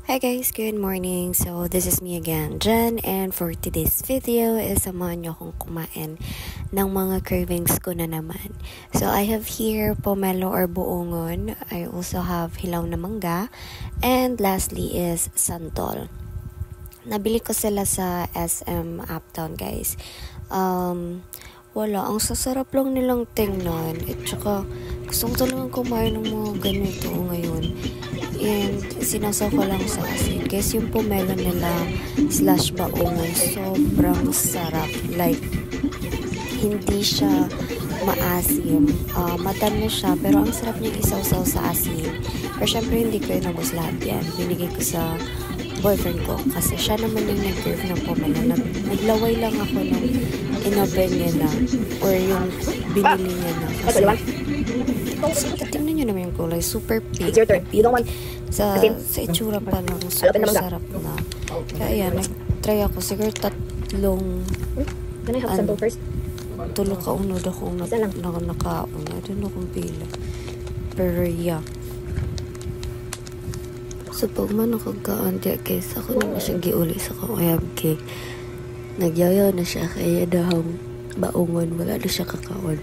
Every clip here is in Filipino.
Hi guys, good morning. So this is me again, Jen, and for today's video is samahan niyo akong kumain ng mga cravings ko na naman. So I have here pomelo or buongon. I also have hilaw na mangga, and lastly is santol. Nabili ko sila sa SM Uptown, guys. Wala, ang sasarap lang nilang tingnan. At saka, gusto ko talagang kumain ng mga ganito ngayon. And sinasaw ko lang sa asin. Guys, yung pomelo nila / baongan, sobrang sarap. Like, hindi siya maasim. Matamis siya, pero ang sarap niya isaw-saw sa asin. Pero syempre, hindi ko inubos lahat yan. Binigay ko sa boyfriend ko kasi siya naman yung nag-serve ng pomelo. Naglaway lang ako ng inopen niya na or yung binili niya na. Kasi tingnan nyo naman yung kulay. Super pink. Sa itsura pa lang, super sarap na. Kaya yan, nag-try ako. Siguro tulo ka unod akong nakaon. I don't know kung pila. Pero yeah. So pag man nakagkaan diya guys, ako naman siya giuli sa kong ayab cake. Nagyayaw na siya kaya dahang baungon, wala na siya kakaon.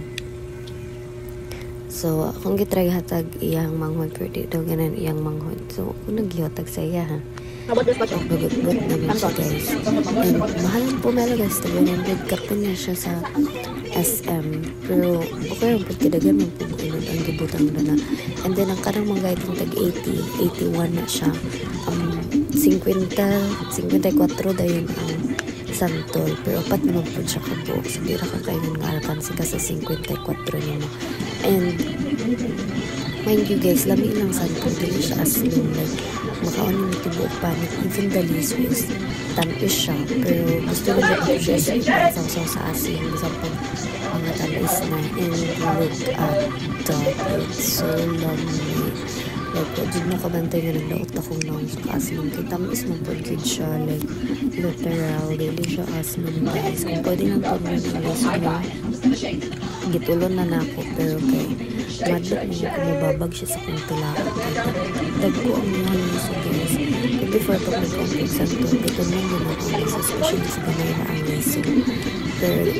So akong gitry hatag iyang manghon, pero di daw ganan iyang manghon. So ako nagyotag sa iya ha. Bagot-bagot naman siya guys. And mahal ang pomelo guys, 100 kapin na siya sa SM. Pero okay ang pagkadagan ng pumunod ang gibutang na. And then ang karang mga itong tag 80, 81 na siya. 54 dahil ang santol. Pero apat naman po siya kabuok. So di na kakainin nga alkansi ka sa 54 niya mo. And mind you guys, lami lang santol. Dili siya asin. Like, makaon yung tibuok panit. Even the least is tamis siya. Pero gusto ko na po siya isang sa asin. Bisa po mga tamis na. And look at that. It's so lovely. Like, did mo kabantay nga naglaot akong lang sa asin. Kaya tamis mo po good siya. Like, literal. Dili siya asin guys. Kung pwede lang po mo yung list ko. Gitulon na ako. Pero kay madlat mo kung mababag siya sa kong tulak. Dagko ang mga liso guys. And before pag nag-complex ang to, ito lang din ako liso. Especially sa gamay na ang liso. Pero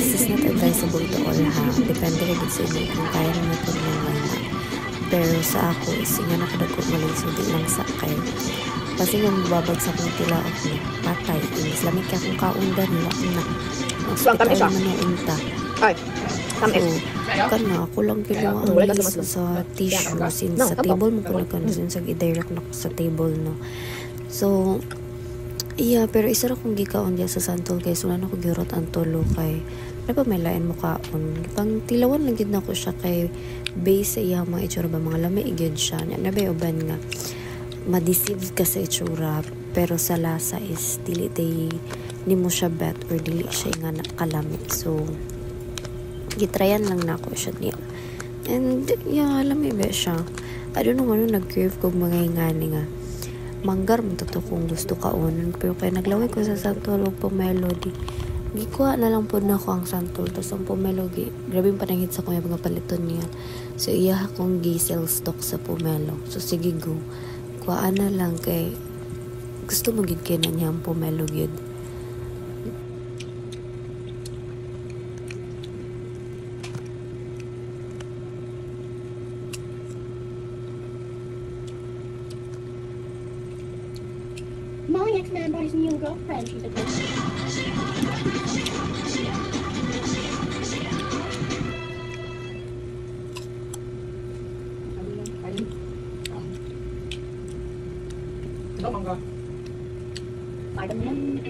this is not advisable to all ha. Depende rin sa inyo kung kaya naman ito naman na. Pero sa ako, isingan ako dagko maliso. Di lang sa kayo. Kasi nga mababag sa kong tula ako na patay. Islamik ka kung kaundan nila na. Hospital naman yung unta. So, kana ako lang ginawa ang liso sa tissue since sa table mo ko nagkano since i-direct na sa table no. So, iya, pero isa ra kong gikaon diya sa santol guys. Wala na ko girot ang tulo kay may lain mo kaon. Pang tilawan lang gid nako siya kay base sa iya mga itsura ba mga lami igid siya. Nabay uban nga ma-deceive ka sa itsura pero sa lasa is dili day ni mo siya bet or dili siya nga kalamit. So gitrayan lang na ako siya niya. And yeah, alam mo ba siya. I don't know ano nag-crave ko mga ingani nga. Manggar mo to kung gusto ka unan. Pero kaya naglaway ko sa santol o pomelo di. Gikuha na lang po na ako ang santol. Tapos ang pomelo grabe yung panangit sa kuya mga paliton niya. So iya akong gisel stock sa pomelo. So sige go. Kuhaan na lang kay gusto mo gid kay na niya ang pomelo gid. My ex-man bought his new girlfriend. She's a good. Vitamin.